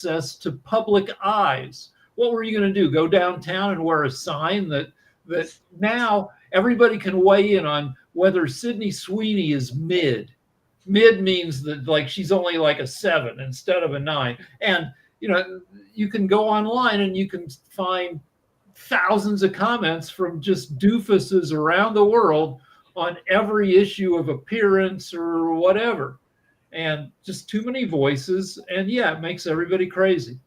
access to public eyes. What were you going to do? Go downtown and wear a sign that now everybody can weigh in on whether Sydney Sweeney is mid. Mid means that like she's only like a 7 instead of a 9. And you can go online and you can find thousands of comments from just doofuses around the world on every issue of appearance or whatever. And just too many voices. And yeah, it makes everybody crazy.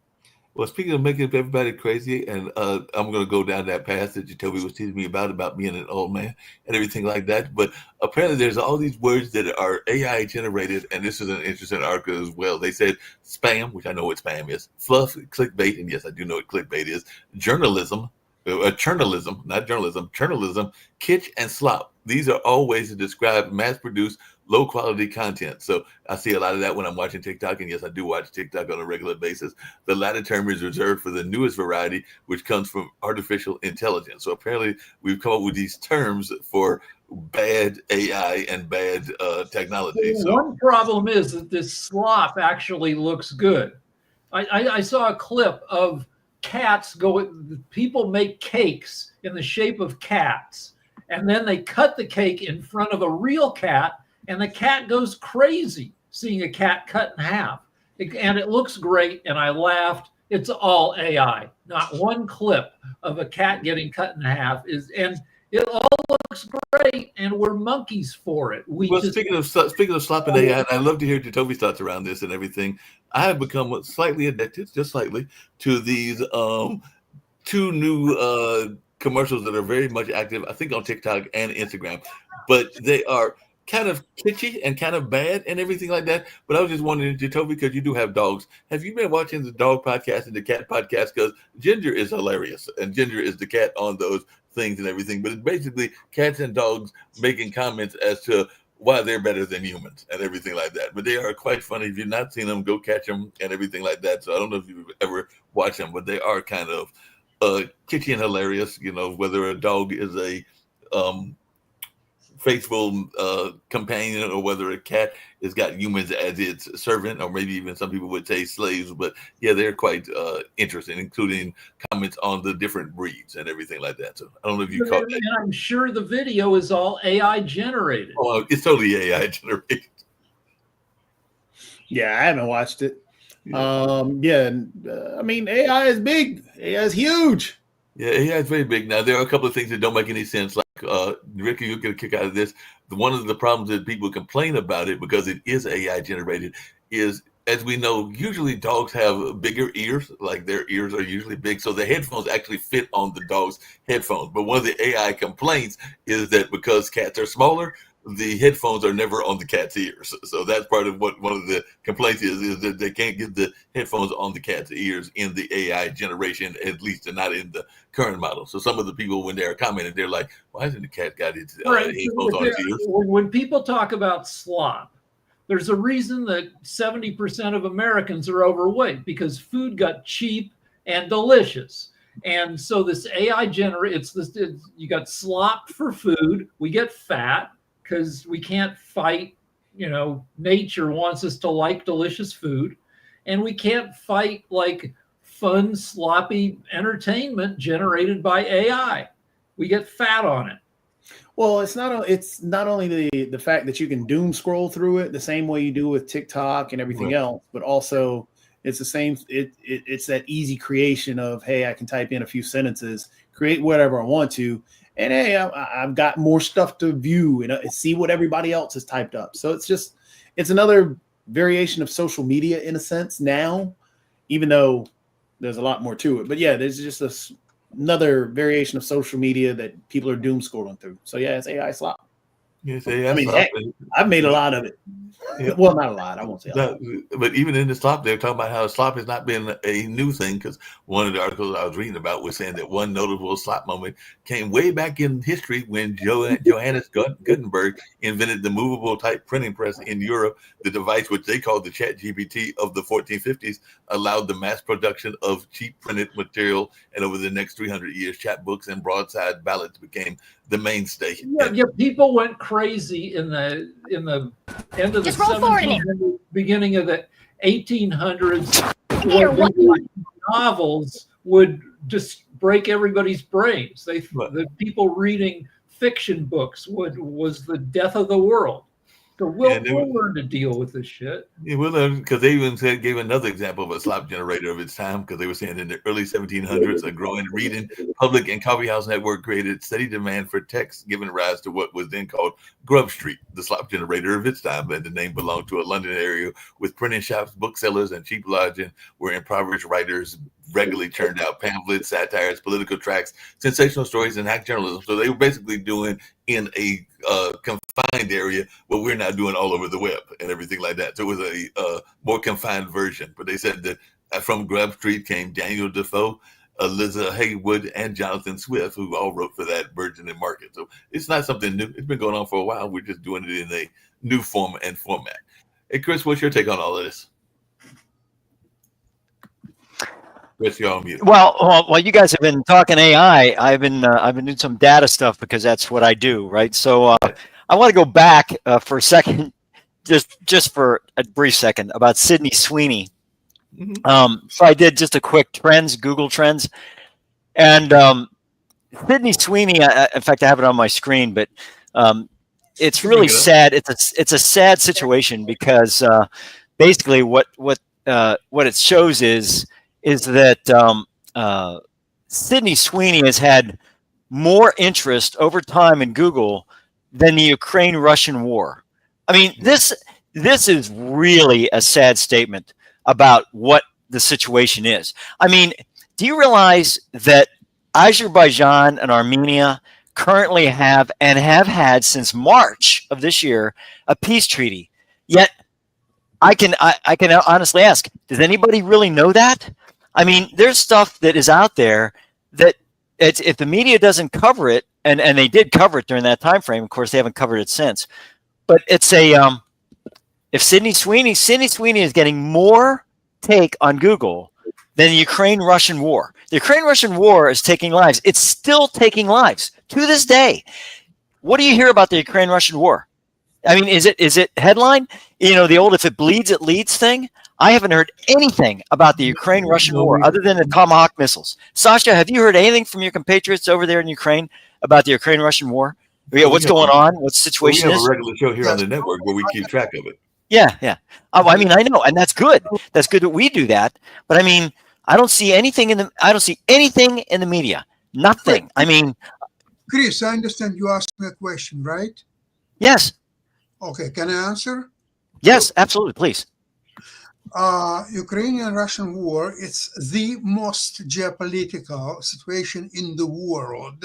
Well, speaking of making everybody crazy, and I'm going to go down that path that Jacoby was teaching me about being an old man and everything like that. But apparently there's all these words that are AI generated, and this is an interesting article as well. They said spam, which I know what spam is, fluff, clickbait, and yes, I do know what clickbait is, journalism, churnalism, not journalism, churnalism, kitsch, and slop. These are all ways to describe mass-produced, low-quality content. So I see a lot of that when I'm watching TikTok, and yes, I do watch TikTok on a regular basis. The latter term is reserved for the newest variety, which comes from artificial intelligence. So apparently we've come up with these terms for bad AI and bad technology. So one problem is that this slop actually looks good. I saw a clip of cats people make cakes in the shape of cats, and then they cut the cake in front of a real cat, and the cat goes crazy seeing a cat cut in half. And it looks great, and I laughed. It's all AI. Not one clip of a cat getting cut in half and it all looks great, and we're monkeys for it. Speaking of slopping AI, and I'd love to hear Jacoby's thoughts around this and everything. I have become slightly addicted, just slightly, to these 2 new commercials that are very much active, I think, on TikTok and Instagram. But they are kind of kitschy and kind of bad and everything like that. But I was just wondering, Jacoby, because you do have dogs, have you been watching the dog podcast and the cat podcast? Because Ginger is hilarious, and Ginger is the cat on those things and everything. But it's basically cats and dogs making comments as to why they're better than humans and everything like that. But they are quite funny. If you've not seen them, go catch them and everything like that. So I don't know if you've ever watched them, but they are kind of kitschy and hilarious, whether a dog is a faithful companion or whether a cat has got humans as its servant, or maybe even some people would say slaves. But yeah, they're quite interesting, including comments on the different breeds and everything like that. So I don't know if you caught that. And I'm sure the video is all AI generated. Oh, it's totally AI generated. Yeah, I haven't watched it. I mean, AI is big. AI is huge. Yeah, AI is very big. Now, there are a couple of things that don't make any sense. Like, Ricky, you'll get a kick out of this. One of the problems that people complain about it, because it is AI generated, is, as we know, usually dogs have bigger ears. Like, their ears are usually big. So the headphones actually fit on the dog's headphones. But one of the AI complaints is that because cats are smaller, the headphones are never on the cat's ears. So that's part of what one of the complaints is that they can't get the headphones on the cat's ears in the AI generation, at least not in the current model. So some of the people, when they're commenting, they're like, why hasn't the cat got its headphones on its ears? When people talk about slop, there's a reason that 70% of Americans are overweight, because food got cheap and delicious. And so this AI you got slop for food. We get fat because we can't fight, nature wants us to like delicious food, and we can't fight like fun, sloppy entertainment generated by AI. We get fat on it. Well, it's not only the fact that you can doom scroll through it the same way you do with TikTok and everything else, but also it's the same. It's that easy creation of, hey, I can type in a few sentences, create whatever I want to. And hey, I've got more stuff to view and see what everybody else has typed up. So it's another variation of social media in a sense now, even though there's a lot more to it. But yeah, there's just another variation of social media that people are doom scrolling through. So yeah, it's AI slop. Yes, AI I mean, slop. I've made a lot of it. Yeah. Well, not a lot. I won't say a lot. But even in the slop, they're talking about how slop has not been a new thing, because one of the articles I was reading about was saying that one notable slop moment came way back in history when Johannes Gutenberg invented the movable type printing press in Europe. The device, which they called the ChatGPT of the 1450s, allowed the mass production of cheap printed material. And over the next 300 years, chapbooks and broadside ballads became the mainstay. Yeah, people went crazy in the end of the 1700s, beginning of the 1800s, novels would just break everybody's brains. The people reading fiction books was the death of the world. So we'll learn to deal with this shit. Yeah, we'll learn, because they even gave another example of a slop generator of its time, because they were saying in the early 1700s, a growing reading, public, and coffeehouse network created steady demand for text, giving rise to what was then called Grub Street, the slop generator of its time. And the name belonged to a London area with printing shops, booksellers, and cheap lodging, where impoverished writers regularly turned out pamphlets, satires, political tracts, sensational stories, and hack journalism. So they were basically doing in a confined area what we're now doing all over the web and everything like that. So it was a more confined version. But they said that from Grub Street came Daniel Defoe, Eliza Haywood, and Jonathan Swift, who all wrote for that Virgin and Market. So it's not something new. It's been going on for a while. We're just doing it in a new form and format. Hey, Chris, what's your take on all of this? Chris, you're on mute. Well, you guys have been talking AI. I've been doing some data stuff because that's what I do, right? So I want to go back for a second, just for a brief second, about Sydney Sweeney. Mm-hmm. So I did just a quick Google Trends, and Sydney Sweeney. In fact, I have it on my screen, but it's really sad. It's a sad situation because basically what it shows is that Sydney Sweeney has had more interest over time in Google than the Ukraine-Russian war. I mean, this is really a sad statement about what the situation is. I mean, do you realize that Azerbaijan and Armenia currently have and have had since March of this year a peace treaty? Yet I can honestly ask, does anybody really know that? I mean, there's stuff that is out there that if the media doesn't cover it, and they did cover it during that time frame, of course they haven't covered it since. But it's if Sydney Sweeney is getting more take on Google than the Ukraine-Russian war. The Ukraine-Russian war is taking lives. It's still taking lives to this day. What do you hear about the Ukraine-Russian war? I mean, is it headline? You know, the old "if it bleeds, it leads" thing. I haven't heard anything about the Ukraine-Russian war other than the Tomahawk missiles. Sasha, have you heard anything from your compatriots over there in Ukraine about the Ukraine-Russian war? What's going on? What the situation is? We have a regular show here on the network where we keep track of it. Yeah. I mean, I know, and that's good. That's good that we do that. But I mean, I don't see anything in the media. Nothing. I mean, Chris, I understand you asked me a question, right? Yes. Okay, can I answer? Yes, absolutely, please. Ukrainian-Russian war, it's the most geopolitical situation in the world.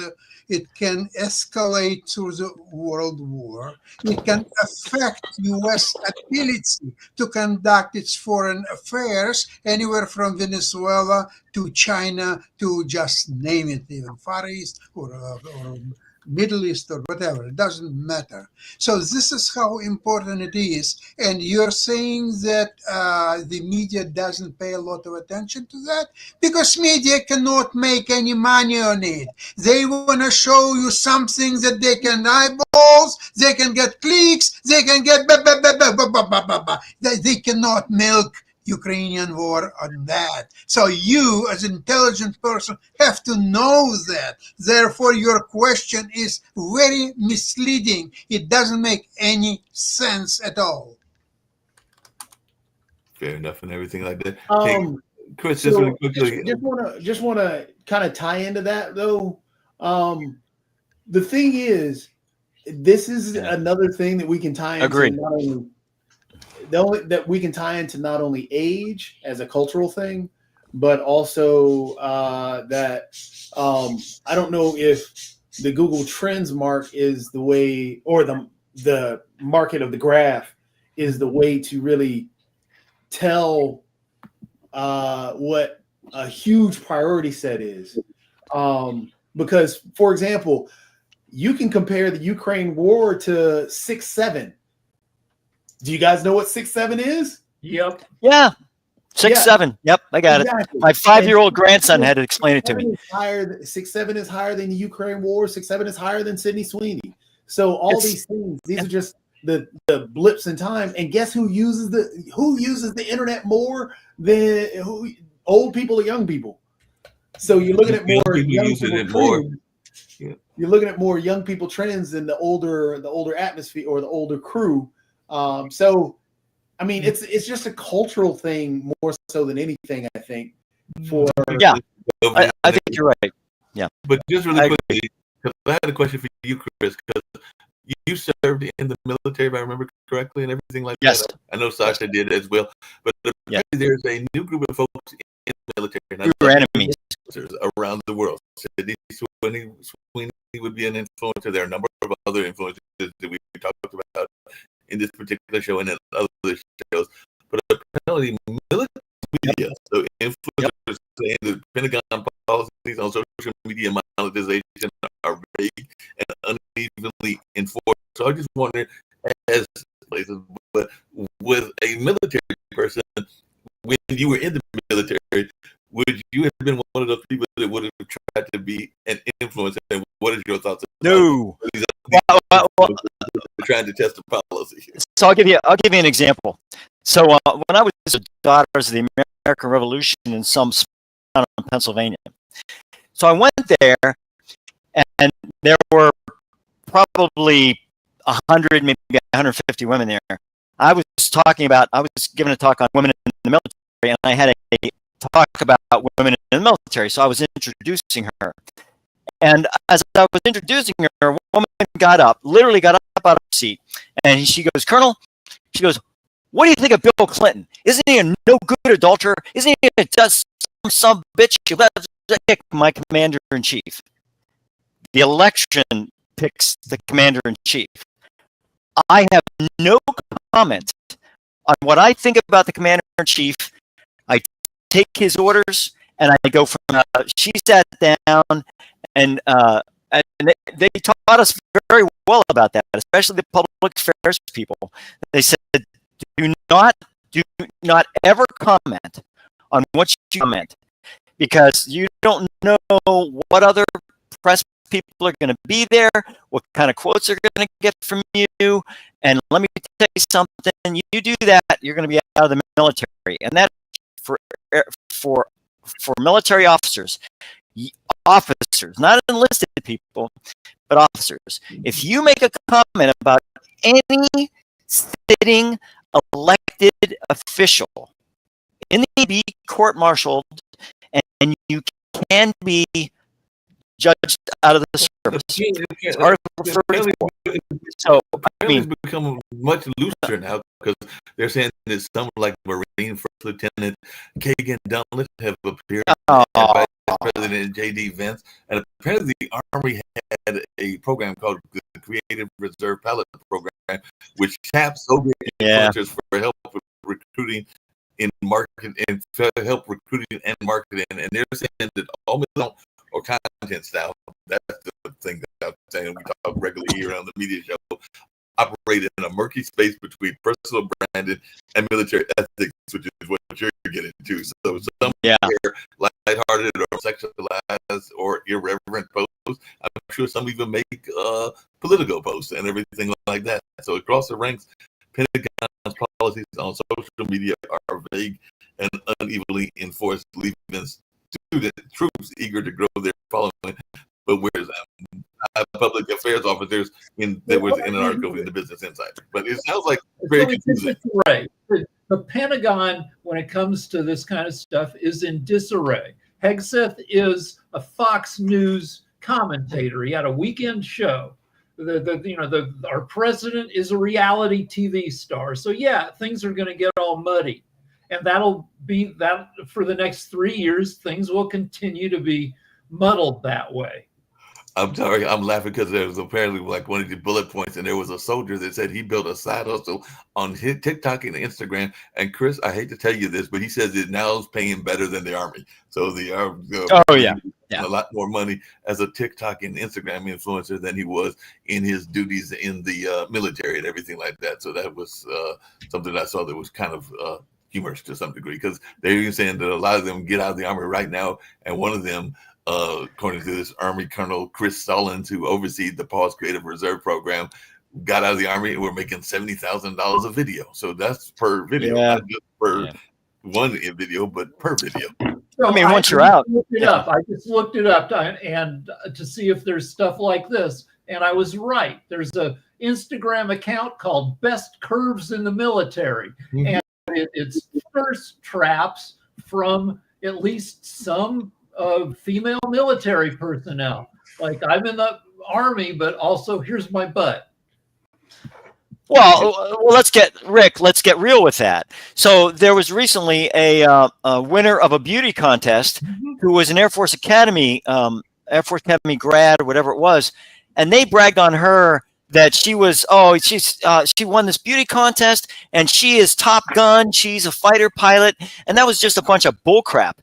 It can escalate to the world war. It can affect U.S. ability to conduct its foreign affairs anywhere from Venezuela to China to just name it, even Far East or Middle East or whatever, it doesn't matter. So this is how important it is. And you're saying that the media doesn't pay a lot of attention to that? Because media cannot make any money on it. They want to show you something that they can eyeballs, they can get clicks, they can get they cannot milk Ukrainian war on that. So you, as an intelligent person, have to know that. Therefore, your question is very misleading. It doesn't make any sense at all. Fair enough, and everything like that. Hey, Chris, so just really quickly. Just want to kind of tie into that though. The thing is, this is another thing that we can tie into. Agreed. That we can tie into not only age as a cultural thing, but also that I don't know if the Google Trends mark is the way, or the market of the graph is the way to really tell what a huge priority set is. Because, for example, you can compare the Ukraine war to 6-7. Do you guys know what 6-7 is? Yep. Yeah. 6-7. Yep, I got it. My 5-year-old grandson had to explain it to me. 6-7 is higher than the Ukraine war. 6-7 is higher than Sydney Sweeney. So these things, these are just the blips in time. And guess who uses the internet more than old people or young people? So you're looking at more young people trends. Yeah. You're looking at more young people trends than the older atmosphere or the older crew. So I mean, it's just a cultural thing more so than anything, I think. Yeah, I think you're right. Yeah. But just really quickly, because I had a question for you, Chris, because you served in the military, if I remember correctly, and everything like Yes. that. I know Sasha did as well. But there's a new group of folks in the military. We were enemies around the world. Sidney Sweeney would be an influencer. There are a number of other influencers that we talked about in this particular show and in other shows. But apparently, military media, so influencers saying the Pentagon policies on social media monetization are vague and unevenly enforced. So I just wonder, as places, but with a military person, when you were in the military, would you have been one of those people that would have tried to be an influencer? And what is your thoughts? No. Trying to test the policy. So I'll give you an example. So when I was a Daughters of the American Revolution in some town in Pennsylvania, so I went there, and there were probably 100, maybe 150 women there. I was giving a talk on women in the military, and I had a talk about women in the military. So I was introducing her. And as I was introducing her, a woman literally got up out of her seat, and she goes, "Colonel," she goes, "what do you think of Bill Clinton? Isn't he a no good adulterer? Isn't he just some bitch? You let pick my commander-in-chief." The election picks the commander-in-chief. I have no comment on what I think about the commander-in-chief. I take his orders, and I go from, she sat down, and they taught us very well about that, especially the public affairs people. They said, do not ever comment on what you comment, because you don't know what other press people are going to be there, what kind of quotes they're going to get from you. And let me tell you something, you do that, you're going to be out of the military. And that for military officers, not enlisted people, but officers. If you make a comment about any sitting elected official, in the be court-martialed, and you can be judged out of the service. It's Article 34. So I mean, it's become much looser now, because they're saying that someone like Marine First Lieutenant Kagan Dunlap have appeared, and Vice President J.D. Vance, and apparently the Army had a program called the Creative Reserve Pilot Program, which taps Soviet influencers for help with recruiting in marketing and help recruiting and marketing. And they're saying that all or content style, that's the thing that I'm saying, we talk regularly here on the media show, operate in a murky space between personal branding and military ethics, which is what you're getting to. So some are lighthearted or sexualized or irreverent posts. I'm sure some even make political posts and everything like that. So across the ranks, Pentagon's policies on social media are vague and unevenly enforced, leaving student troops eager to grow their following. But where's public affairs officers that was in an article in the Business Insider? But it sounds like very confusing. Right. The Pentagon, when it comes to this kind of stuff, is in disarray. Hegseth is a Fox News commentator. He had a weekend show. Our president is a reality TV star. So yeah, things are going to get all muddy, and that'll be that for the next 3 years. Things will continue to be muddled that way. I'm sorry, I'm laughing because there was apparently like one of the bullet points, and there was a soldier that said he built a side hustle on his TikTok and Instagram. And Chris, I hate to tell you this, but he says it now is paying better than the Army. So the Army, a lot more money as a TikTok and Instagram influencer than he was in his duties in the military and everything like that. So that was something I saw that was kind of humorous to some degree, because they're even saying that a lot of them get out of the Army right now, and one of them, according to this Army Colonel Chris Stallings, who oversees the Paul's Creative Reserve Program, got out of the Army and were making $70,000 a video. So that's per video, Yeah. not just per Yeah. one video, but per video. So I mean, once you're out, I just looked it up and to see if there's stuff like this, and I was right. There's a Instagram account called Best Curves in the Military, Mhm. and it's thirst traps from at least some female military personnel. Like, I'm in the Army, but also here's my butt. well, let's get real with that. So there was recently a winner of a beauty contest who was an Air Force Academy grad or whatever it was, and they bragged on her that she won this beauty contest and she is Top Gun, she's a fighter pilot, and that was just a bunch of bullcrap.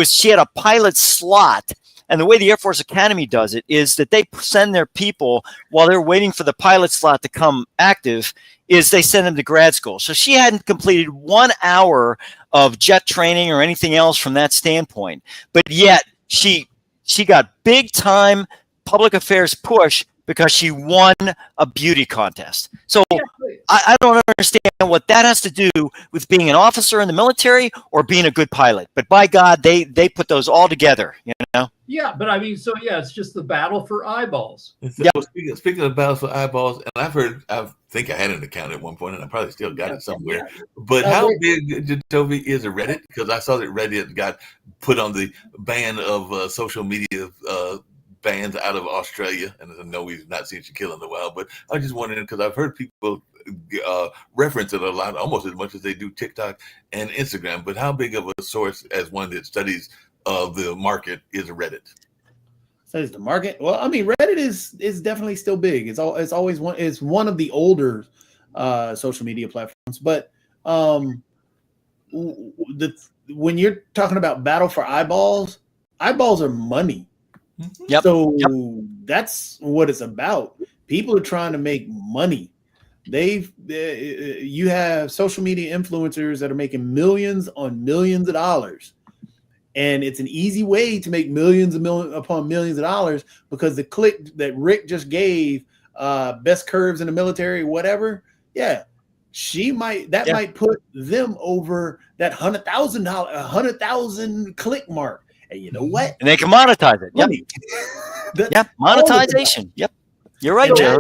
She had a pilot slot. And the way the Air Force Academy does it is that they send their people while they're waiting for the pilot slot to come active, is they send them to grad school. So she hadn't completed 1 hour of jet training or anything else from that standpoint. But yet she got big time public affairs push because she won a beauty contest. So I don't understand what that has to do with being an officer in the military or being a good pilot. But by God, they put those all together, you know? Yeah, but I mean, so yeah, it's just the battle for eyeballs. So, speaking of battles for eyeballs, and I think I had an account at one point, and I probably still got it somewhere. But how big, Toby, is a Reddit? Because I saw that Reddit got put on the ban of social media bans out of Australia, and I know we've not seen Shaquille in a while, but I was just wondering because I've heard people reference it a lot, almost as much as they do TikTok and Instagram. But how big of a source, as one that studies the market, is Reddit? Studies the market. Well, I mean, Reddit is definitely still big. It's always one of the older social media platforms. But when you're talking about battle for eyeballs are money. Yep. So that's what it's about. People are trying to make money. You have social media influencers that are making millions on millions of dollars. And it's an easy way to make millions upon millions of dollars because the click that Rick just gave, best curves in the military, whatever. Yeah. Might put them over that $100,000 click mark. And you know what? And they can monetize it. Yep. Monetization. Yep. You're right, Joe.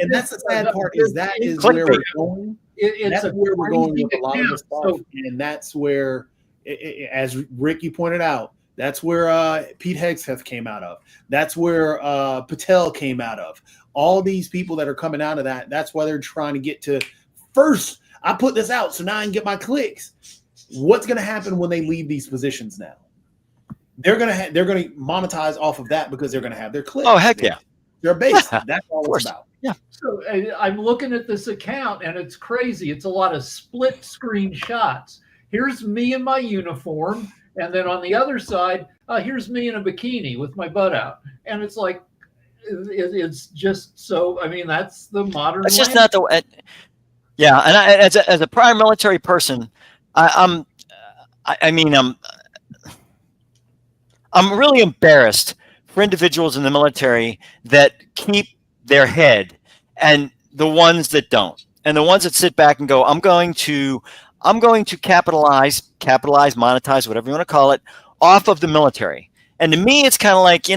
And that's the sad part is where we're going. That's where we're going with a lot of this stuff. And that's where, as Rick, you pointed out, that's where Pete Hegseth came out of. That's where Patel came out of. All these people that are coming out of that's why they're trying to get to first. I put this out, so now I can get my clicks. What's going to happen when they leave these positions now? They're going to monetize off of that because they're going to have their clicks. Oh, heck yeah. Their base. That's all it's about. Yeah. So I'm looking at this account and it's crazy. It's a lot of split screen shots. Here's me in my uniform. And then on the other side, here's me in a bikini with my butt out. And it's like, it's just so, I mean, that's the modern. It's just not the, yeah. And as a prior military person, I'm really embarrassed for individuals in the military that keep their head and the ones that don't, and the ones that sit back and go, I'm going to capitalize, monetize, whatever you want to call it, off of the military. And to me, it's kind of like,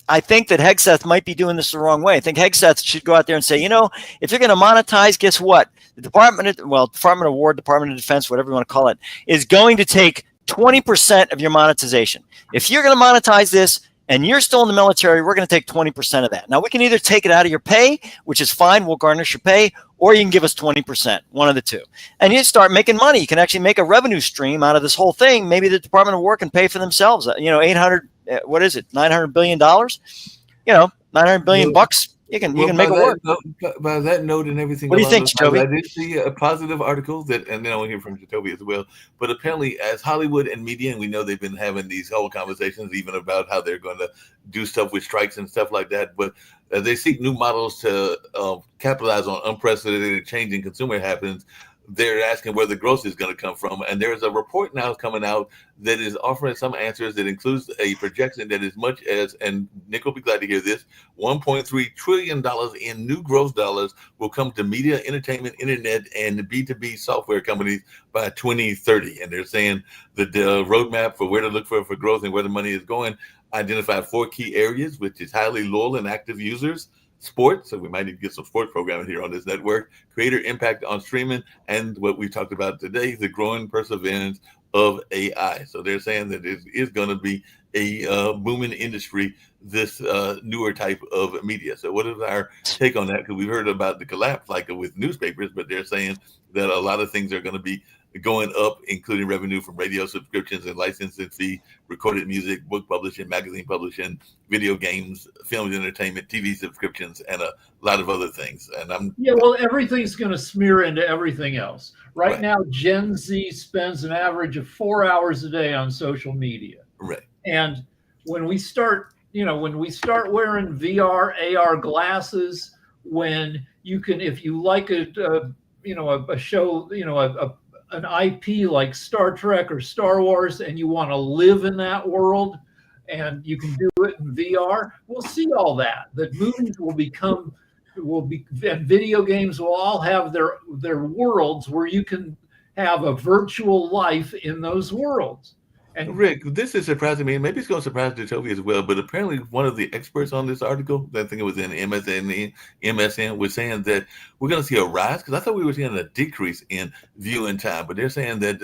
I think that Hegseth might be doing this the wrong way. I think Hegseth should go out there and say, if you're going to monetize, guess what? The Department of War, Department of Defense, whatever you want to call it, is going to take 20% of your monetization. If you're going to monetize this and you're still in the military, we're going to take 20% of that. Now, we can either take it out of your pay, which is fine, we'll garnish your pay, or you can give us 20%, one of the two. And you start making money. You can actually make a revenue stream out of this whole thing. Maybe the Department of War can pay for themselves. $900 billion? $900 billion bucks. You can make it work. By that note and everything. What do you think, Jacoby? I did see a positive article and then I want to hear from Jacoby as well. But apparently, as Hollywood and media, and we know they've been having these whole conversations, even about how they're going to do stuff with strikes and stuff like that. But as they seek new models to capitalize on unprecedented change in consumer habits, they're asking where the growth is going to come from. And there's a report now coming out that is offering some answers that includes a projection that as much as, and Nick will be glad to hear this, $1.3 trillion in new growth dollars will come to media, entertainment, internet, and B2B software companies by 2030. And they're saying that the roadmap for where to look for growth and where the money is going identified 4 key areas, which is highly loyal and active users, sports, so we might need to get some sports programming here on this network, creator impact on streaming, and what we talked about today, the growing perseverance of AI. So they're saying that it is going to be a booming industry, this newer type of media. So what is our take on that? Because we've heard about the collapse like with newspapers, but they're saying that a lot of things are going to be going up, including revenue from radio subscriptions and licensing fee, recorded music, book publishing, magazine publishing, video games, film entertainment, TV subscriptions, and a lot of other things. And well, everything's going to smear into everything else. Right now, Gen Z spends an average of 4 hours a day on social media. Right. And when we start wearing VR, AR glasses, when you can, if you like a show, an IP like Star Trek or Star Wars, and you want to live in that world, and you can do it in VR, we'll see all that. That movies and video games will all have their worlds where you can have a virtual life in those worlds. And Rick, this is surprising me, and maybe it's going to surprise Toby as well, but apparently one of the experts on this article, I think it was in MSN, was saying that we're going to see a rise, because I thought we were seeing a decrease in viewing time, but they're saying that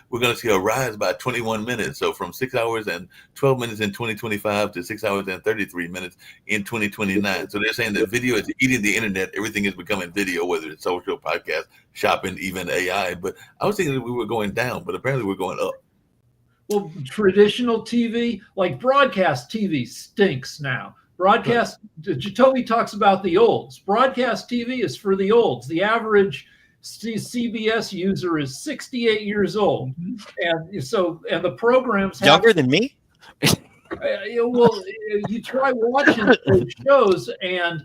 we're going to see a rise by 21 minutes, so from 6 hours and 12 minutes in 2025 to 6 hours and 33 minutes in 2029. So they're saying that video is eating the internet. Everything is becoming video, whether it's social, podcast, shopping, even AI. But I was thinking that we were going down, but apparently we're going up. Well, traditional TV, like broadcast TV, stinks now. Broadcast, Jacoby talks about the olds. Broadcast TV is for the olds. The average CBS user is 68 years old. And the programs younger than me? Well, you try watching those shows, and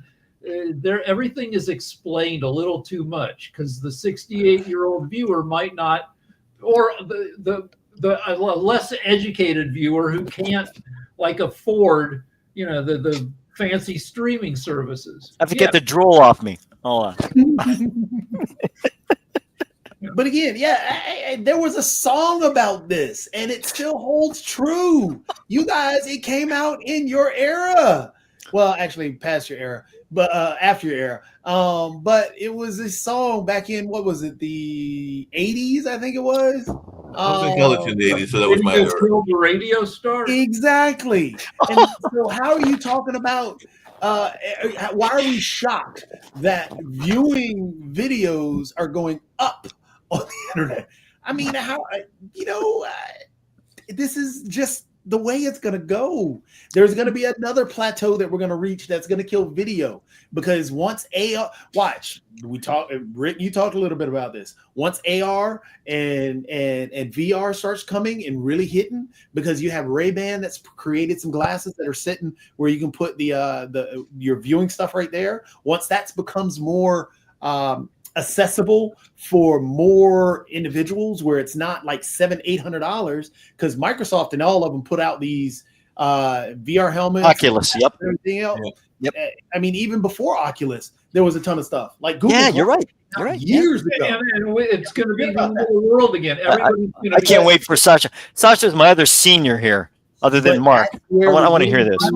everything is explained a little too much, because the 68-year-old viewer might not, or the less educated viewer who can't afford, the fancy streaming services. I have to get the drool off me. Hold on. But again, there was a song about this, and it still holds true. You guys, it came out in your era. Well, actually, past your era, but after your era. But it was a song back in, what was it, the 80s, I think it was. I was in college in the 80s, so that was my era. The radio star. Exactly. And so how are you talking about, why are we shocked that viewing videos are going up on the internet? I mean, this is just the way it's going to go. There's going to be another plateau that we're going to reach that's going to kill video, because once Rick, you talked a little bit about this. Once AR and VR starts coming and really hitting, because you have Ray-Ban that's created some glasses that are sitting where you can put your viewing stuff right there. Once that becomes more accessible for more individuals, where it's not like $700-800, because Microsoft and all of them put out these VR helmets, Oculus, yep. Everything else. Yep. I mean, even before Oculus, there was a ton of stuff like Google. Yeah, you're right. You're right. Years ago. And it's going to be the whole world again. I can't wait for Sasha. Sasha's my other senior here, other than Mark. I want to hear this. A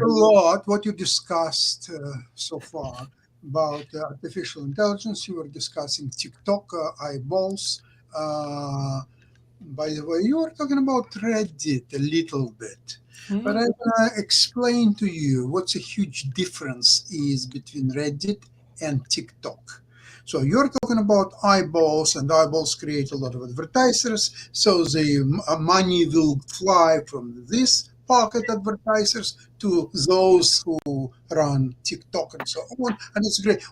lot what you discussed so far about artificial intelligence. You were discussing TikTok, eyeballs. By the way, you were talking about Reddit a little bit. But I want to explain to you what's a huge difference is between Reddit and TikTok. So you're talking about eyeballs, and eyeballs create a lot of advertisers. So the money will fly from this pocket advertisers to those who run TikTok and so on. And it's great.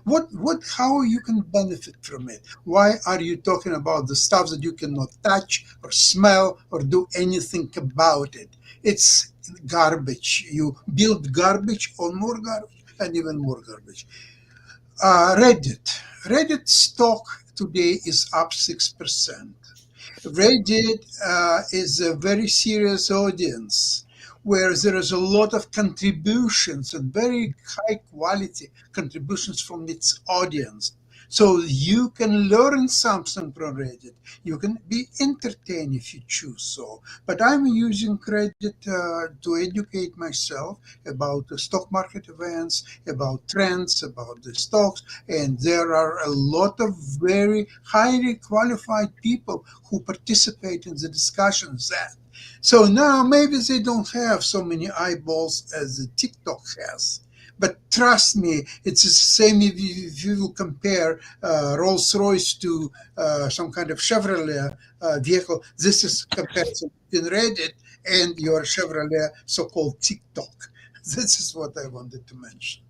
How you can benefit from it? Why are you talking about the stuff that you cannot touch or smell or do anything about it? It's garbage. You build garbage on more garbage and even more garbage. Reddit stock today is up 6%. Reddit is a very serious audience where there is a lot of contributions and very high quality contributions from its audience. So you can learn something from Reddit. You can be entertained if you choose so. But I'm using Reddit to educate myself about the stock market events, about trends, about the stocks. And there are a lot of very highly qualified people who participate in the discussions there. So now maybe they don't have so many eyeballs as the TikTok has. But trust me, it's the same if you compare Rolls-Royce to some kind of Chevrolet vehicle. This is comparison between Reddit and your Chevrolet so-called TikTok. This is what I wanted to mention.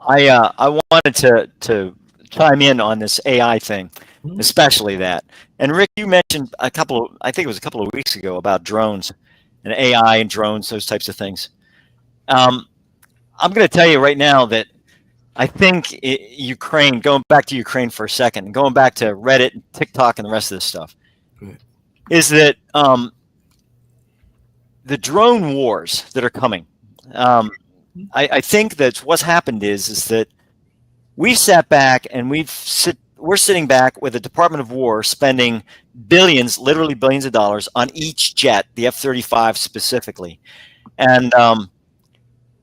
I wanted to chime in on this AI thing, especially that. And Rick, you mentioned I think it was a couple of weeks ago about drones and AI and drones, those types of things. I'm going to tell you right now that I think Ukraine, going back to Ukraine for a second, going back to Reddit and TikTok and the rest of this stuff, is that the drone wars that are coming, I think that what's happened is that we've sat back and we're sitting back with the Department of War spending billions, literally billions of dollars on each jet, the F-35 specifically. And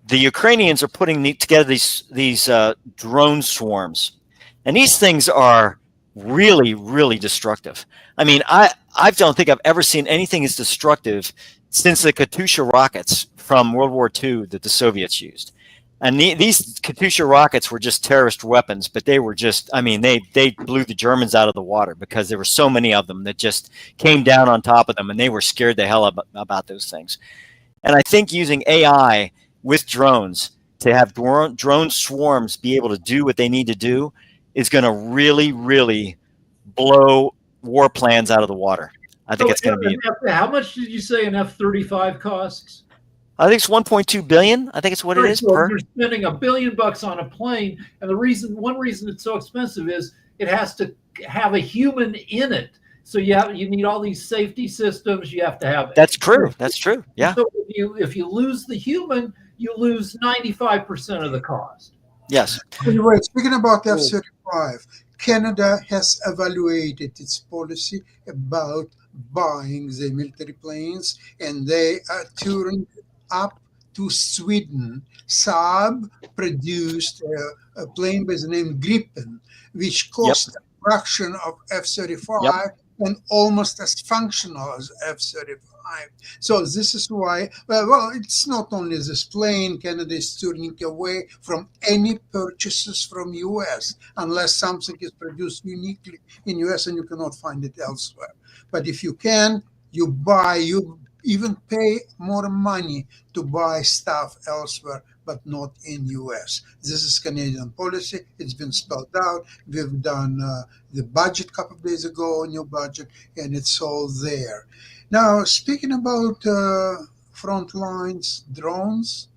the Ukrainians are putting together these drone swarms. And these things are really, really destructive. I mean, I don't think I've ever seen anything as destructive since the Katyusha rockets from World War II that the Soviets used. And these Katyusha rockets were just terrorist weapons, but they were just, I mean, they blew the Germans out of the water because there were so many of them that just came down on top of them, and they were scared the hell about those things. And I think using AI with drones to have drone swarms be able to do what they need to do is going to really, really blow war plans out of the water. I think it's going to be. How much did you say an F-35 costs? I think it's 1.2 billion. I think it's what it is per. You're spending $1 billion on a plane, and one reason it's so expensive is it has to have a human in it. So you need all these safety systems. You have to have. That's true. That's true. Yeah. So if you lose the human, you lose 95% of the cost. Yes. Anyway, speaking about F-35, Canada has evaluated its policy about buying the military planes, and they are touring up to Sweden. Saab produced a plane by the name Gripen, which cost a fraction of F-35 and almost as functional as F-35. So this is why, well, it's not only this plane. Canada is turning away from any purchases from U.S. unless something is produced uniquely in U.S. and you cannot find it elsewhere. But if you can, you buy, you even pay more money to buy stuff elsewhere, but not in U.S. This is Canadian policy. It's been spelled out. We've done the budget a couple of days ago, new budget, and it's all there. Now, speaking about front lines, drones,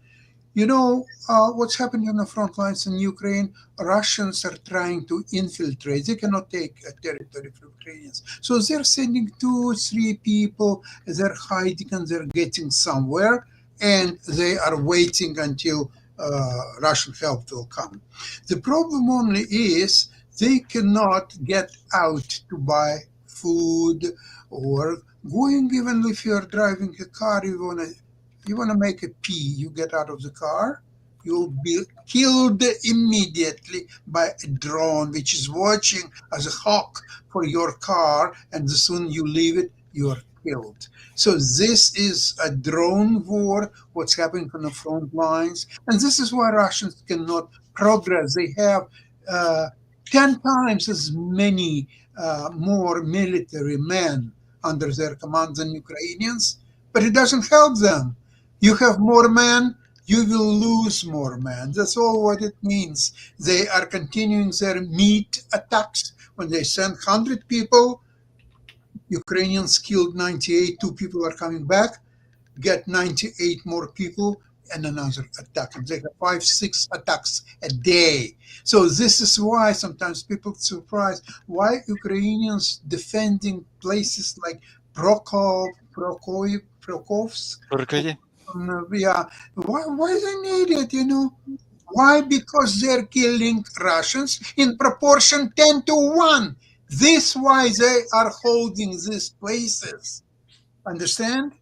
you know what's happening on the front lines in Ukraine? Russians are trying to infiltrate. They cannot take a territory from Ukrainians. So they're sending 2 or 3 people. They're hiding and they're getting somewhere. And they are waiting until Russian help will come. The problem only is they cannot get out to buy food or going, even if you're driving a car, you want to make a pee, you get out of the car, you'll be killed immediately by a drone which is watching as a hawk for your car, and the soon you leave it, you are killed. So this is a drone war, what's happening on the front lines, and this is why Russians cannot progress. They have 10 times as many more military men under their command than Ukrainians, but it doesn't help them. You have more men, you will lose more men. That's all what it means. They are continuing their meat attacks. When they send 100 people, Ukrainians killed 98, 2 people are coming back, get 98 more people, and another attack. And they have 5, 6 attacks a day. So this is why sometimes people are surprised why Ukrainians defending places like Prokofsk. Yeah, why they need it, Why? Because they're killing Russians in proportion 10 to 1. This why they are holding these places. Understand?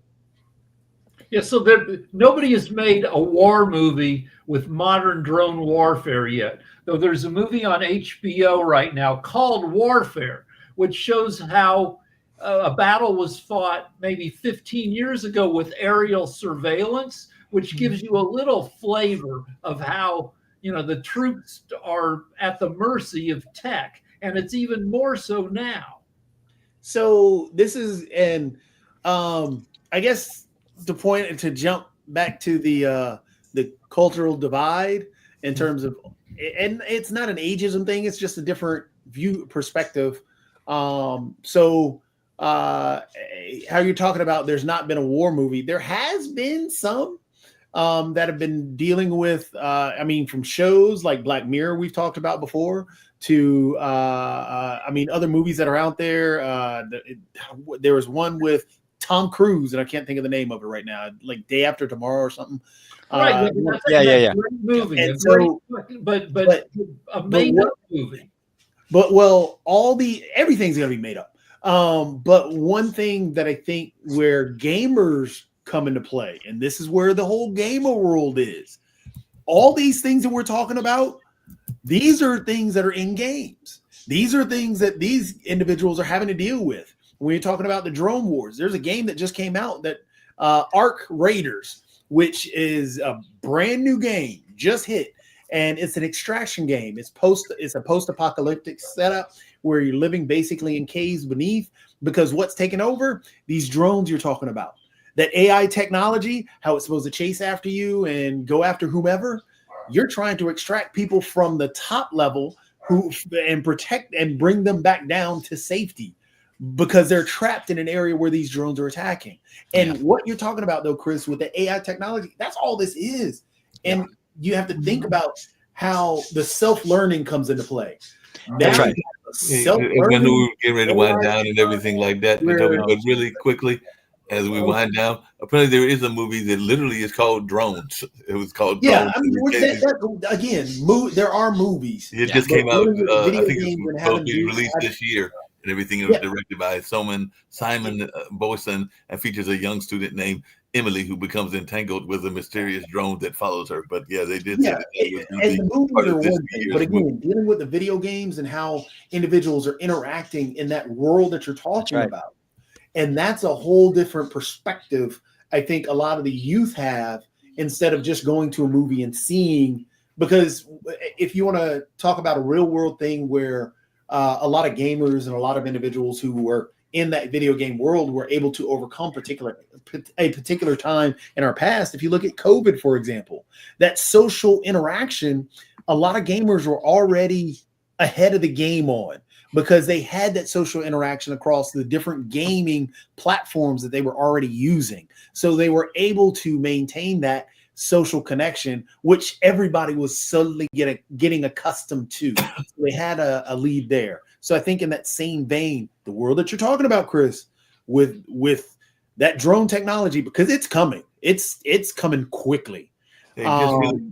Yeah, so nobody has made a war movie with modern drone warfare yet. Though there's a movie on HBO right now called Warfare, which shows how a battle was fought maybe 15 years ago with aerial surveillance, which gives you a little flavor of how, the troops are at the mercy of tech. And it's even more so now. So this is, and I guess the point to jump back to the cultural divide in terms of, and it's not an ageism thing, it's just a different view perspective. So how you're talking about there's not been a war movie. There has been some that have been dealing with, from shows like Black Mirror we've talked about before to, other movies that are out there. There was one with Tom Cruise, and I can't think of the name of it right now, like Day After Tomorrow or something. Right. Yeah. Great movie. And so, but a made-up movie. But everything's gonna be made up. But one thing that I think where gamers come into play, and this is where the whole gamer world is. All these things that we're talking about, these are things that are in games. These are things that these individuals are having to deal with. When you're talking about the drone wars, there's a game that just came out that Ark Raiders, which is a brand new game, just hit, and it's an extraction game. It's a post-apocalyptic setup where you're living basically in caves beneath, because what's taken over? These drones you're talking about. That AI technology, how it's supposed to chase after you and go after whomever, you're trying to extract people from the top level and protect and bring them back down to safety because they're trapped in an area where these drones are attacking. And what you're talking about though, Chris, with the AI technology, that's all this is. And you have to think about how the self-learning comes into play. That's right. When we were getting ready to wind down and everything like that, but really quickly, as we wind down, apparently there is a movie that literally is called Drones. It was called Drones. Again, there are movies. It just came out. I think it's supposed to be released this year and everything. It was directed by Simon Boyson and features a young student named Emily who becomes entangled with a mysterious drone that follows her. But they did say that it was and the movies are one thing, but again, dealing with the video games and how individuals are interacting in that world that you're talking about. And that's a whole different perspective I think a lot of the youth have, instead of just going to a movie and seeing, because if you want to talk about a real world thing where a lot of gamers and a lot of individuals who were in that video game world were able to overcome a particular time in our past. If you look at COVID, for example, that social interaction, a lot of gamers were already ahead of the game on, because they had that social interaction across the different gaming platforms that they were already using. So they were able to maintain that social connection, which everybody was suddenly getting accustomed to. So they had a lead there. So I think in that same vein, the world that you're talking about, Chris, with that drone technology, because it's coming, it's coming quickly. Hey,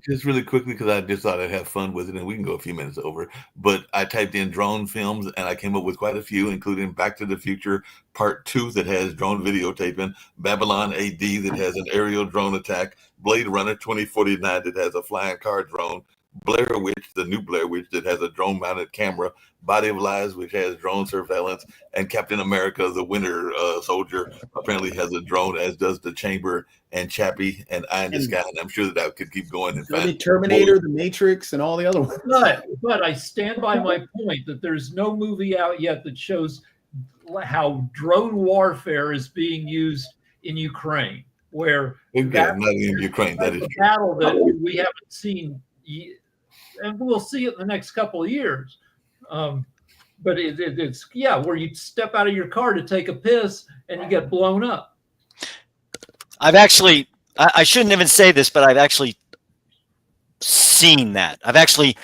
just really quickly, because I just thought I'd have fun with it, and we can go a few minutes over. But I typed in drone films, and I came up with quite a few, including Back to the Future Part 2 that has drone videotaping, Babylon AD that has an aerial drone attack, Blade Runner 2049 that has a flying car drone, Blair Witch, the new Blair Witch that has a drone-mounted camera, Body of Lies, which has drone surveillance, and Captain America, the Winter Soldier, apparently has a drone, as does The Chamber and Chappie and Eye in the Sky. And I'm sure that I could keep going. And the Terminator, The Matrix, and all the other ones. But I stand by my point that there's no movie out yet that shows how drone warfare is being used in Ukraine, where not in Ukraine. That is a battle that we haven't seen. And we'll see it in the next couple of years. But it's where you step out of your car to take a piss and you get blown up. I've actually I shouldn't even say this, but I've actually seen that. I've actually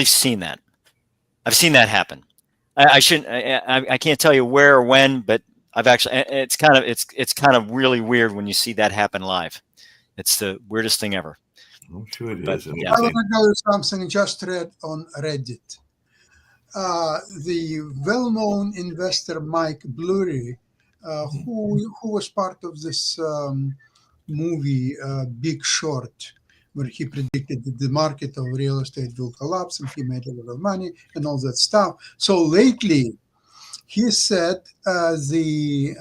seen that. I've seen that happen. I shouldn't. I can't tell you where or when, but I've actually. It's kind of really weird when you see that happen live. It's the weirdest thing ever. I'm sure it But, is. yeah. I want to tell you something just read on Reddit. The well-known investor Mike Blurry, who was part of this movie Big Short, where he predicted that the market of real estate will collapse and he made a lot of money and all that stuff. So lately, he said the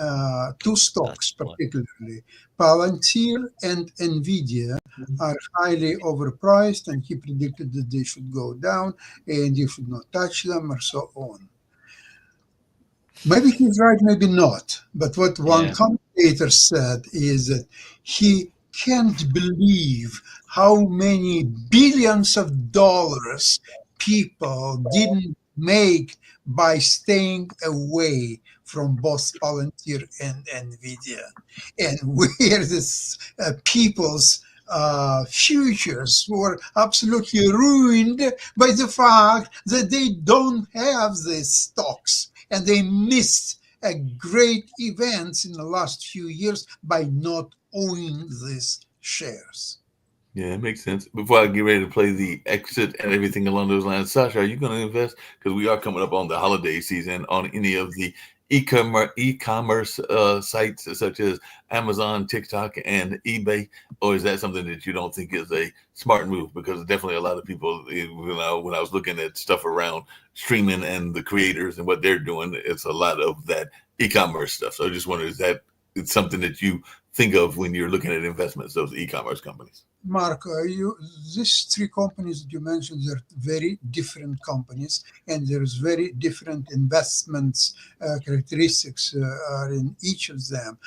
two stocks, particularly Palantir and Nvidia, are highly overpriced, and he predicted that they should go down and you should not touch them, or so on. Maybe he's right, maybe not. But what one Yeah. commentator said is that he can't believe how many billions of dollars people didn't make by staying away from both Palantir and Nvidia, and where this people's futures were absolutely ruined by the fact that they don't have these stocks, and they missed a great events in the last few years by not owning these shares. Yeah, it makes sense. Before I get ready to play the exit and everything along those lines, Sasha, are you going to invest? Because we are coming up on the holiday season on any of the e-commerce sites such as Amazon, TikTok, and eBay, or is that something that you don't think is a smart move? Because definitely a lot of people, when I was looking at stuff around streaming and the creators and what they're doing, it's a lot of that e-commerce stuff. So I just wonder, is that it's something that you think of when you're looking at investments, those e-commerce companies? Mark, these three companies that you mentioned, they're very different companies, and there's very different investments characteristics are in each of them.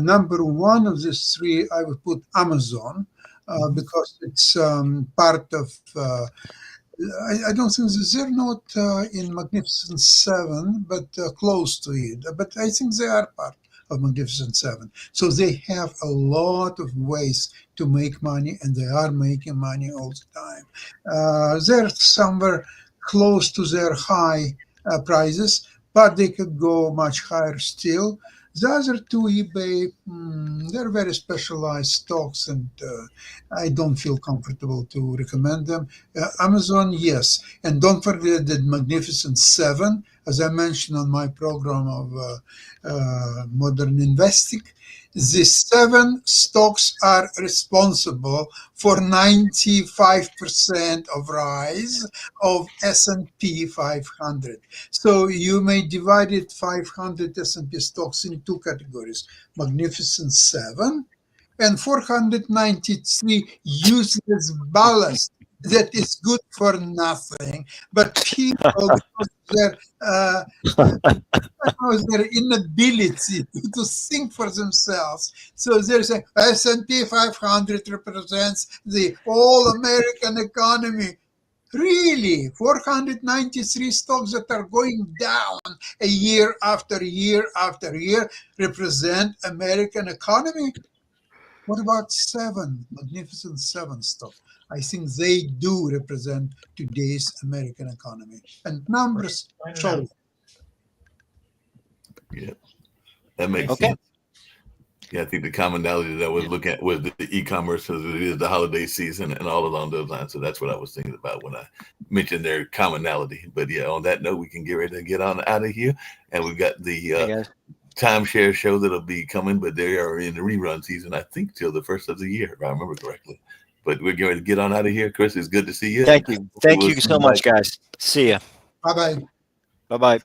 Number one of these three, I would put Amazon, because it's part of. I don't think they're not in Magnificent Seven, but close to it. But I think they are part of Magnificent Seven. So they have a lot of ways to make money, and they are making money all the time. They're somewhere close to their high prices, but they could go much higher still. The other two, eBay, they're very specialized stocks, and I don't feel comfortable to recommend them. Amazon, yes. And don't forget the Magnificent Seven, as I mentioned on my program of Modern Investing. The 7 stocks are responsible for 95% of rise of S&P 500. So you may divide it 500 S&P stocks in two categories: Magnificent 7 and 493 useless ballast that is good for nothing. But people, because their inability to think for themselves. So there's a S&P 500 represents the all-American economy. Really, 493 stocks that are going down a year after year after year represent American economy? What about 7, Magnificent 7 stocks? I think they do represent today's American economy. And numbers show. Yeah, that makes Okay. sense. Yeah, I think the commonality that I was looking at was the e-commerce, because it is the holiday season and all along those lines. So that's what I was thinking about when I mentioned their commonality. But yeah, on that note, we can get ready to get on out of here. And we've got the Hey, guys. timeshare show that'll be coming, but they are in the rerun season, I think, till the first of the year, if I remember correctly. But we're going to get on out of here. Chris, it's good to see you. Thank you. Thank We'll you see so you much, back. guys. See ya. Bye-bye. Bye-bye.